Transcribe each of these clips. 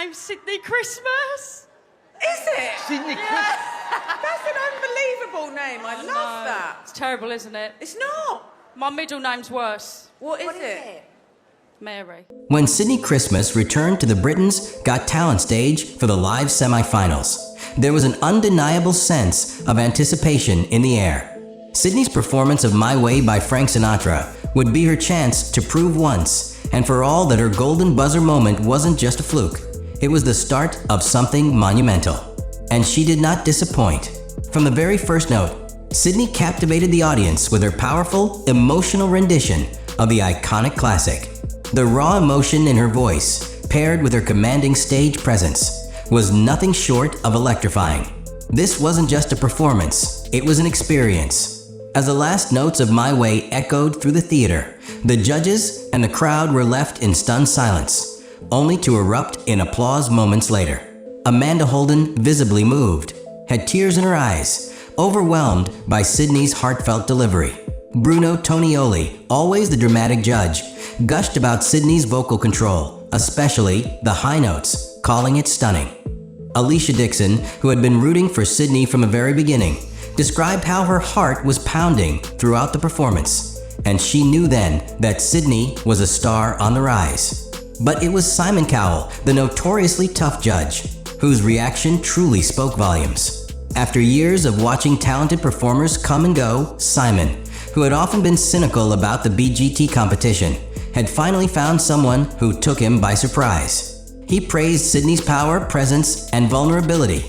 name's Sydnie Christmas. Is it? Sydnie Yeah. That's an unbelievable name. I love that. It's terrible, isn't it? It's not. My middle name's worse. What is it? Mary. When Sydnie Christmas returned to the Britain's Got Talent stage for the live semifinals, there was an undeniable sense of anticipation in the air. Sydnie's performance of My Way by Frank Sinatra would be her chance to prove once and for all that her golden buzzer moment wasn't just a fluke. It was the start of something monumental. And she did not disappoint. From the very first note, Sydnie captivated the audience with her powerful, emotional rendition of the iconic classic. The raw emotion in her voice, paired with her commanding stage presence, was nothing short of electrifying. This wasn't just a performance, it was an experience. As the last notes of My Way echoed through the theater, the judges and the crowd were left in stunned silence, only to erupt in applause moments later. Amanda Holden, visibly moved, had tears in her eyes, overwhelmed by Sydnie's heartfelt delivery. Bruno Tonioli, always the dramatic judge, gushed about Sydnie's vocal control, especially the high notes, calling it stunning. Alicia Dixon, who had been rooting for Sydnie from the very beginning, described how her heart was pounding throughout the performance, and she knew then that Sydnie was a star on the rise. But it was Simon Cowell, the notoriously tough judge, whose reaction truly spoke volumes. After years of watching talented performers come and go, Simon, who had often been cynical about the BGT competition, had finally found someone who took him by surprise. He praised Sydnie's power, presence, and vulnerability,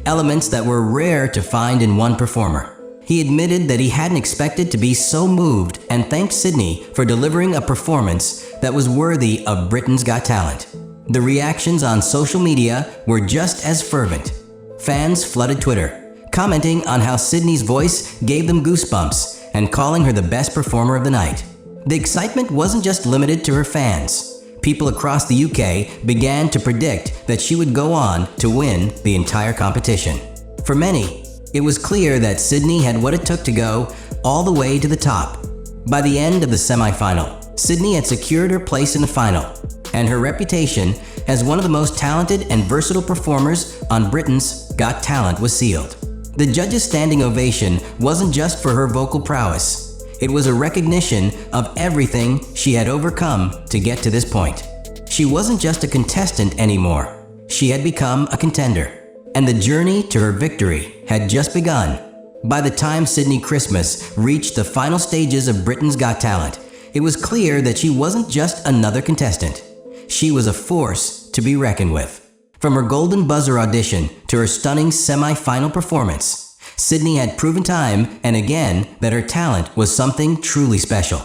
elements that were rare to find in one performer. He admitted that he hadn't expected to be so moved and thanked Sydnie for delivering a performance that was worthy of Britain's Got Talent. The reactions on social media were just as fervent. Fans flooded Twitter, commenting on how Sydnie's voice gave them goosebumps and calling her the best performer of the night. The excitement wasn't just limited to her fans. People across the UK began to predict that she would go on to win the entire competition. For many, it was clear that Sydnie had what it took to go all the way to the top. By the end of the semi-final, Sydnie had secured her place in the final, and her reputation as one of the most talented and versatile performers on Britain's Got Talent was sealed. The judges' standing ovation wasn't just for her vocal prowess. It was a recognition of everything she had overcome to get to this point. She wasn't just a contestant anymore. She had become a contender. And the journey to her victory had just begun. By the time Sydnie Christmas reached the final stages of Britain's Got Talent, it was clear that she wasn't just another contestant. She was a force to be reckoned with. From her golden buzzer audition to her stunning semi-final performance, Sydnie had proven time and again that her talent was something truly special.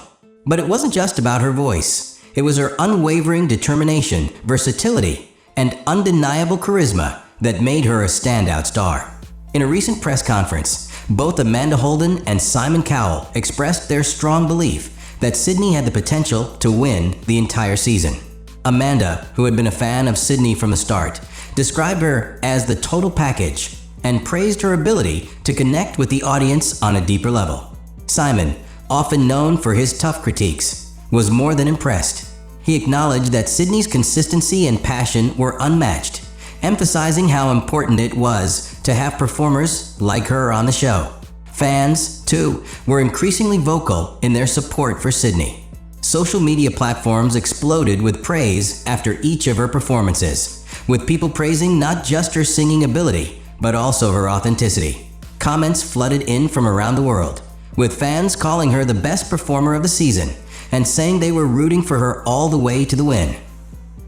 But it wasn't just about her voice. It was her unwavering determination, versatility, and undeniable charisma that made her a standout star. In a recent press conference, both Amanda Holden and Simon Cowell expressed their strong belief that Sydnie had the potential to win the entire season. Amanda, who had been a fan of Sydnie from the start, described her as the total package and praised her ability to connect with the audience on a deeper level. Simon, often known for his tough critiques, was more than impressed. He acknowledged that Sydnie's consistency and passion were unmatched, emphasizing how important it was to have performers like her on the show. Fans, too, were increasingly vocal in their support for Sydnie. Social media platforms exploded with praise after each of her performances, with people praising not just her singing ability, but also her authenticity. Comments flooded in from around the world, with fans calling her the best performer of the season and saying they were rooting for her all the way to the win.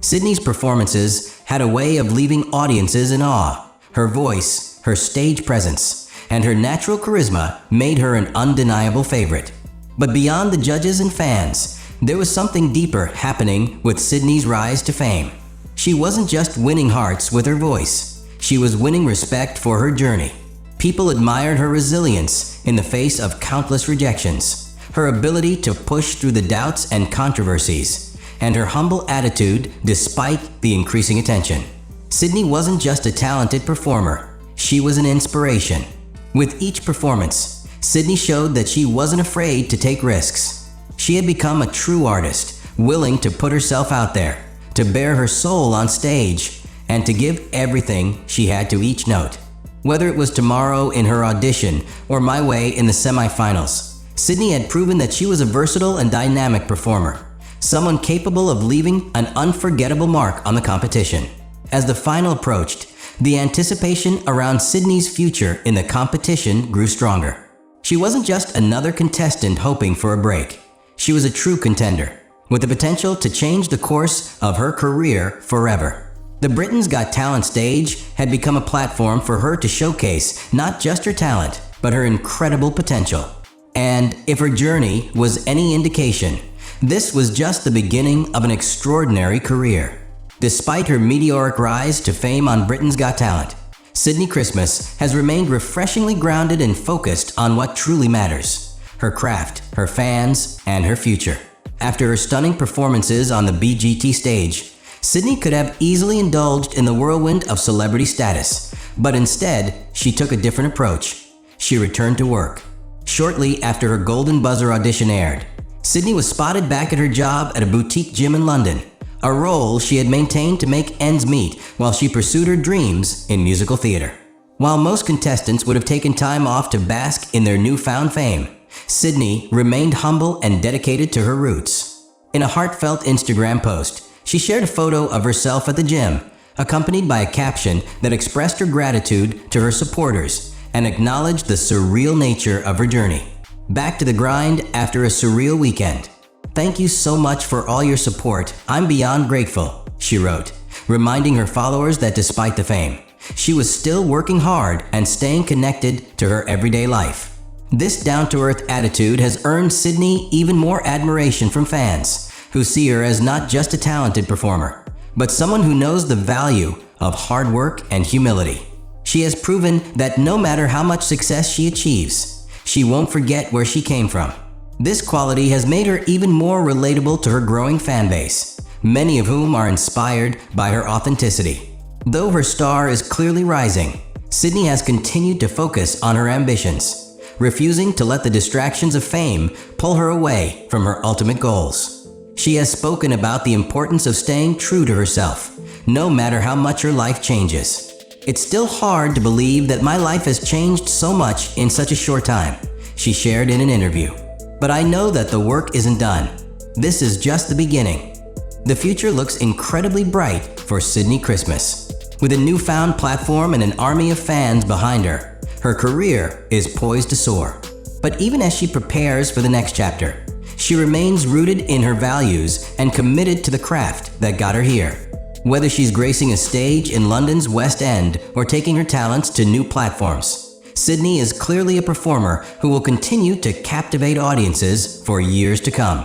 Sydnie's performances had a way of leaving audiences in awe. Her voice, her stage presence, and her natural charisma made her an undeniable favorite. But beyond the judges and fans, there was something deeper happening with Sydnie's rise to fame. She wasn't just winning hearts with her voice. She was winning respect for her journey. People admired her resilience in the face of countless rejections, her ability to push through the doubts and controversies, and her humble attitude despite the increasing attention. Sydnie wasn't just a talented performer, she was an inspiration. With each performance, Sydnie showed that she wasn't afraid to take risks. She had become a true artist, willing to put herself out there, to bare her soul on stage, and to give everything she had to each note. Whether it was tomorrow in her audition or my way in the semifinals, Sydnie had proven that she was a versatile and dynamic performer, someone capable of leaving an unforgettable mark on the competition. As the final approached, the anticipation around Sydnie's future in the competition grew stronger. She wasn't just another contestant hoping for a break. She was a true contender, with the potential to change the course of her career forever. The Britain's Got Talent stage had become a platform for her to showcase not just her talent, but her incredible potential. And if her journey was any indication, this was just the beginning of an extraordinary career. Despite her meteoric rise to fame on Britain's Got Talent, Sydnie Christmas has remained refreshingly grounded and focused on what truly matters: her craft, her fans, and her future. After her stunning performances on the BGT stage, Sydnie could have easily indulged in the whirlwind of celebrity status, but instead, she took a different approach. She returned to work. Shortly after her Golden Buzzer audition aired, Sydnie was spotted back at her job at a boutique gym in London, a role she had maintained to make ends meet while she pursued her dreams in musical theater. While most contestants would have taken time off to bask in their newfound fame, Sydnie remained humble and dedicated to her roots. In a heartfelt Instagram post, she shared a photo of herself at the gym, accompanied by a caption that expressed her gratitude to her supporters and acknowledged the surreal nature of her journey. Back to the grind after a surreal weekend. "Thank you so much for all your support. I'm beyond grateful," she wrote, reminding her followers that despite the fame, she was still working hard and staying connected to her everyday life. This down-to-earth attitude has earned Sydnie even more admiration from fans, who see her as not just a talented performer, but someone who knows the value of hard work and humility. She has proven that no matter how much success she achieves, she won't forget where she came from. This quality has made her even more relatable to her growing fan base, many of whom are inspired by her authenticity. Though her star is clearly rising, Sydnie has continued to focus on her ambitions, refusing to let the distractions of fame pull her away from her ultimate goals. She has spoken about the importance of staying true to herself, no matter how much her life changes. "It's still hard to believe that my life has changed so much in such a short time," she shared in an interview. "But I know that the work isn't done. This is just the beginning." The future looks incredibly bright for Sydnie Christmas. With a newfound platform and an army of fans behind her, her career is poised to soar. But even as she prepares for the next chapter, she remains rooted in her values and committed to the craft that got her here. Whether she's gracing a stage in London's West End or taking her talents to new platforms, Sydnie is clearly a performer who will continue to captivate audiences for years to come.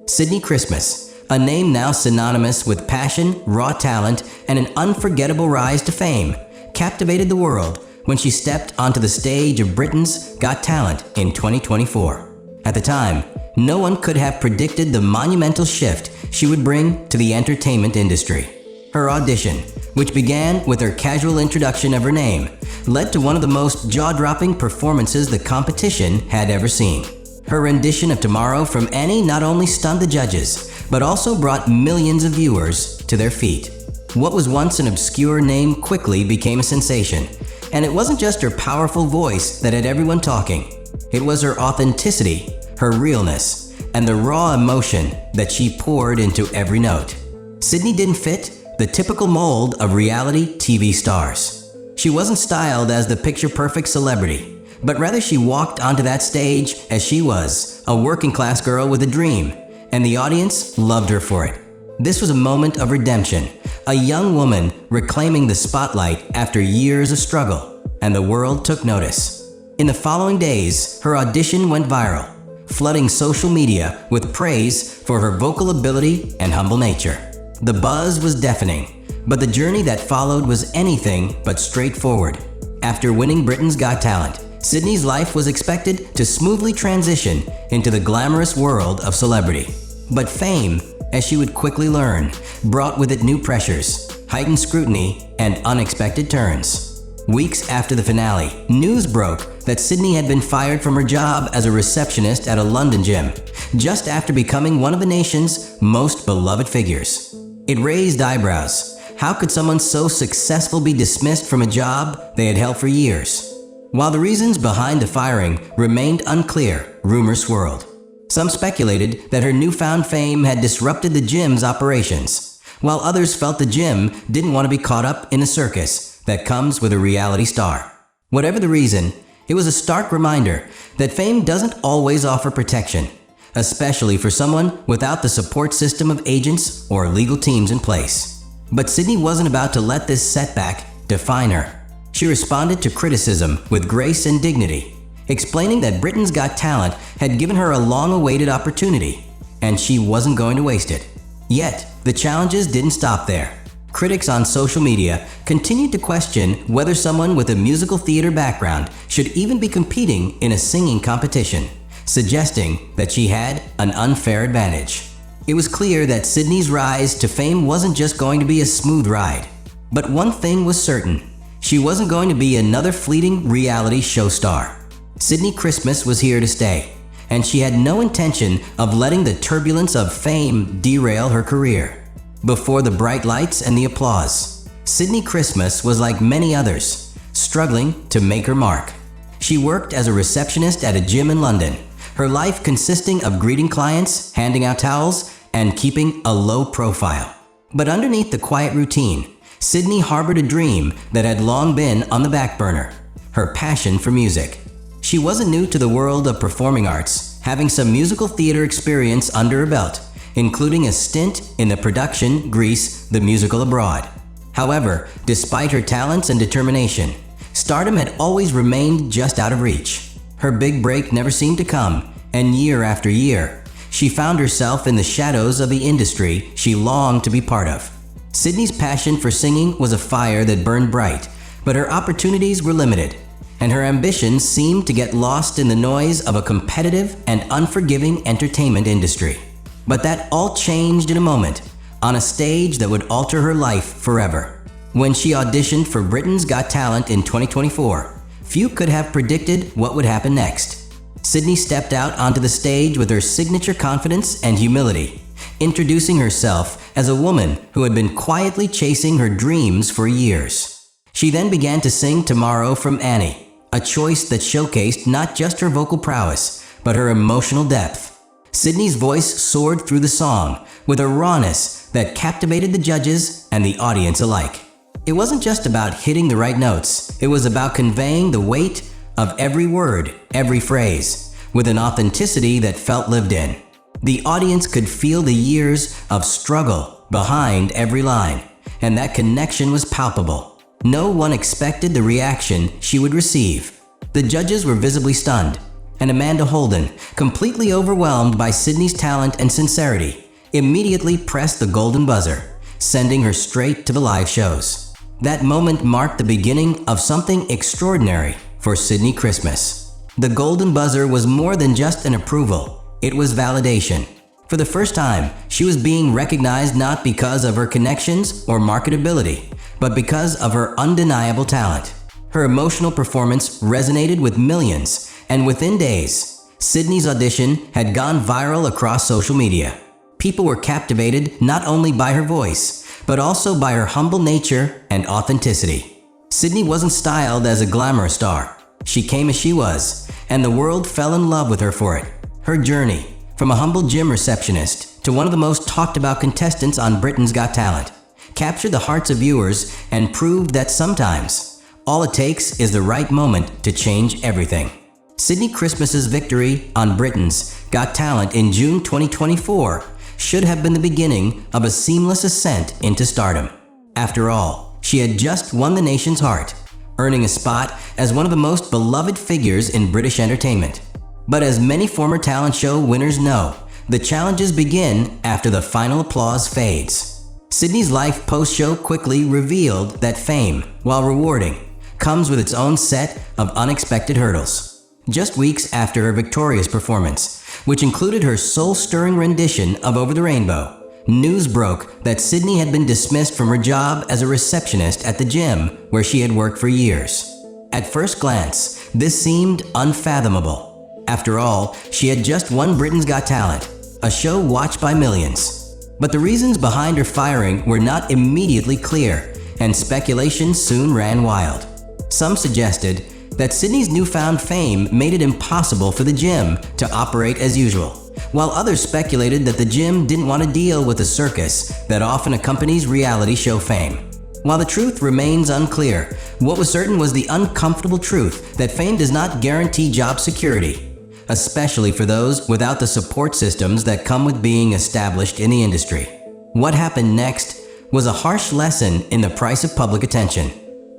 Sydnie Christmas, a name now synonymous with passion, raw talent, and an unforgettable rise to fame, captivated the world when she stepped onto the stage of Britain's Got Talent in 2024. At the time, no one could have predicted the monumental shift she would bring to the entertainment industry. Her audition, which began with her casual introduction of her name, led to one of the most jaw-dropping performances the competition had ever seen. Her rendition of Tomorrow from Annie not only stunned the judges, but also brought millions of viewers to their feet. What was once an obscure name quickly became a sensation, and it wasn't just her powerful voice that had everyone talking. It was her authenticity, her realness, and the raw emotion that she poured into every note. Sydnie didn't fit the typical mold of reality TV stars. She wasn't styled as the picture-perfect celebrity, but rather she walked onto that stage as she was, a working-class girl with a dream, and the audience loved her for it. This was a moment of redemption, a young woman reclaiming the spotlight after years of struggle, and the world took notice. In the following days, her audition went viral, flooding social media with praise for her vocal ability and humble nature. The buzz was deafening, but the journey that followed was anything but straightforward. After winning Britain's Got Talent, Sydnie's life was expected to smoothly transition into the glamorous world of celebrity. But fame, as she would quickly learn, brought with it new pressures, heightened scrutiny, and unexpected turns. Weeks after the finale, news broke that Sydnie had been fired from her job as a receptionist at a London gym, just after becoming one of the nation's most beloved figures. It raised eyebrows. How could someone so successful be dismissed from a job they had held for years? While the reasons behind the firing remained unclear, rumors swirled. Some speculated that her newfound fame had disrupted the gym's operations, while others felt the gym didn't want to be caught up in the circus that comes with a reality star. Whatever the reason, it was a stark reminder that fame doesn't always offer protection, especially for someone without the support system of agents or legal teams in place. But Sydnie wasn't about to let this setback define her. She responded to criticism with grace and dignity, explaining that Britain's Got Talent had given her a long-awaited opportunity, and she wasn't going to waste it. Yet, the challenges didn't stop there. Critics on social media continued to question whether someone with a musical theater background should even be competing in a singing competition, suggesting that she had an unfair advantage. It was clear that Sydnie's rise to fame wasn't just going to be a smooth ride. But one thing was certain: she wasn't going to be another fleeting reality show star. Sydnie Christmas was here to stay, and she had no intention of letting the turbulence of fame derail her career. Before the bright lights and the applause, Sydnie Christmas was like many others, struggling to make her mark. She worked as a receptionist at a gym in London, her life consisting of greeting clients, handing out towels, and keeping a low profile. But underneath the quiet routine, Sydnie harbored a dream that had long been on the back burner: her passion for music. She wasn't new to the world of performing arts, having some musical theater experience under her belt, including a stint in the production Grease, the musical abroad. However, despite her talents and determination, stardom had always remained just out of reach. Her big break never seemed to come, and year after year, she found herself in the shadows of the industry she longed to be part of. Sydnie's passion for singing was a fire that burned bright, but her opportunities were limited, and her ambitions seemed to get lost in the noise of a competitive and unforgiving entertainment industry. But that all changed in a moment, on a stage that would alter her life forever. When she auditioned for Britain's Got Talent in 2024, few could have predicted what would happen next. Sydnie stepped out onto the stage with her signature confidence and humility, introducing herself as a woman who had been quietly chasing her dreams for years. She then began to sing Tomorrow from Annie, a choice that showcased not just her vocal prowess, but her emotional depth. Sydnie's voice soared through the song with a rawness that captivated the judges and the audience alike. It wasn't just about hitting the right notes, it was about conveying the weight of every word, every phrase, with an authenticity that felt lived in. The audience could feel the years of struggle behind every line, and that connection was palpable. No one expected the reaction she would receive. The judges were visibly stunned, and Amanda Holden, completely overwhelmed by Sydnie's talent and sincerity, immediately pressed the golden buzzer, sending her straight to the live shows. That moment marked the beginning of something extraordinary for Sydnie Christmas. The golden buzzer was more than just an approval. It was validation. For the first time, she was being recognized not because of her connections or marketability, but because of her undeniable talent. Her emotional performance resonated with millions, and within days, Sydnie's audition had gone viral across social media. People were captivated not only by her voice, but also by her humble nature and authenticity. Sydnie wasn't styled as a glamour star. She came as she was, and the world fell in love with her for it. Her journey, from a humble gym receptionist to one of the most talked about contestants on Britain's Got Talent, captured the hearts of viewers and proved that sometimes, all it takes is the right moment to change everything. Sydnie Christmas's victory on Britain's Got Talent in June 2024 should have been the beginning of a seamless ascent into stardom. After all, she had just won the nation's heart, earning a spot as one of the most beloved figures in British entertainment. But as many former talent show winners know, the challenges begin after the final applause fades. Sydnie's life post-show quickly revealed that fame, while rewarding, comes with its own set of unexpected hurdles. Just weeks after her victorious performance, which included her soul-stirring rendition of Over the Rainbow, news broke that Sydnie had been dismissed from her job as a receptionist at the gym where she had worked for years. At first glance, this seemed unfathomable. After all, she had just won Britain's Got Talent, a show watched by millions. But the reasons behind her firing were not immediately clear, and speculation soon ran wild. Some suggested that Sydnie's newfound fame made it impossible for the gym to operate as usual, while others speculated that the gym didn't want to deal with the circus that often accompanies reality show fame. While the truth remains unclear, what was certain was the uncomfortable truth that fame does not guarantee job security, especially for those without the support systems that come with being established in the industry. What happened next was a harsh lesson in the price of public attention.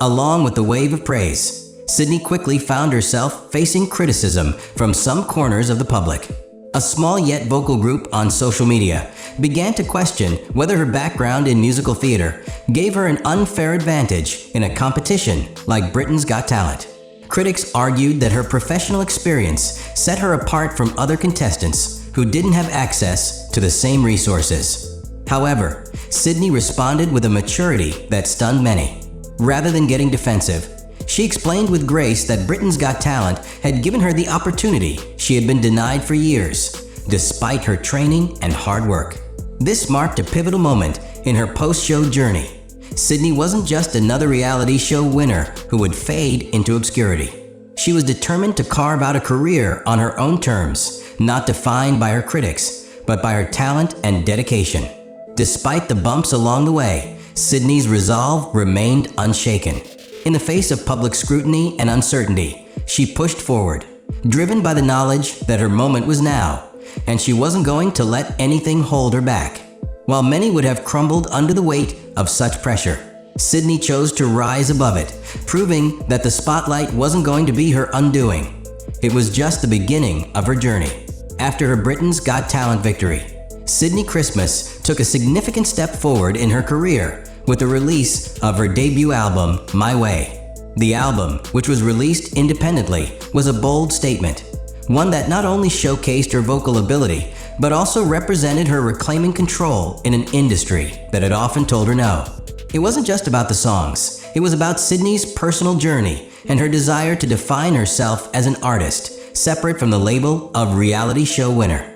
Along with the wave of praise, Sydnie quickly found herself facing criticism from some corners of the public. A small yet vocal group on social media began to question whether her background in musical theater gave her an unfair advantage in a competition like Britain's Got Talent. Critics argued that her professional experience set her apart from other contestants who didn't have access to the same resources. However, Sydnie responded with a maturity that stunned many. Rather than getting defensive, she explained with grace that Britain's Got Talent had given her the opportunity she had been denied for years, despite her training and hard work. This marked a pivotal moment in her post-show journey. Sydnie wasn't just another reality show winner who would fade into obscurity. She was determined to carve out a career on her own terms, not defined by her critics, but by her talent and dedication. Despite the bumps along the way, Sydnie's resolve remained unshaken. In the face of public scrutiny and uncertainty, she pushed forward, driven by the knowledge that her moment was now, and she wasn't going to let anything hold her back. While many would have crumbled under the weight of such pressure, Sydnie chose to rise above it, proving that the spotlight wasn't going to be her undoing. It was just the beginning of her journey. After her Britain's Got Talent victory, Sydnie Christmas took a significant step forward in her career with the release of her debut album, My Way. The album, which was released independently, was a bold statement, one that not only showcased her vocal ability, but also represented her reclaiming control in an industry that had often told her no. It wasn't just about the songs, it was about Sydnie's personal journey and her desire to define herself as an artist, separate from the label of reality show winner.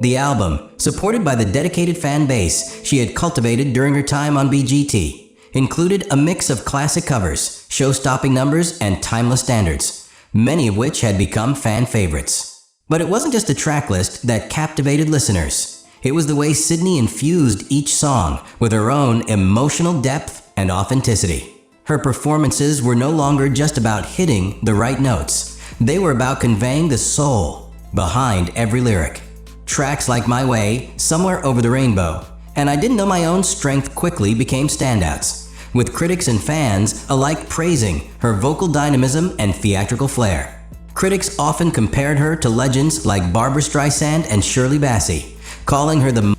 The album, supported by the dedicated fan base she had cultivated during her time on BGT, included a mix of classic covers, show-stopping numbers, and timeless standards, many of which had become fan favorites. But it wasn't just a track list that captivated listeners. It was the way Sydnie infused each song with her own emotional depth and authenticity. Her performances were no longer just about hitting the right notes. They were about conveying the soul behind every lyric. Tracks like My Way, Somewhere Over the Rainbow, and I Didn't Know My Own Strength quickly became standouts, with critics and fans alike praising her vocal dynamism and theatrical flair. Critics often compared her to legends like Barbra Streisand and Shirley Bassey, calling her the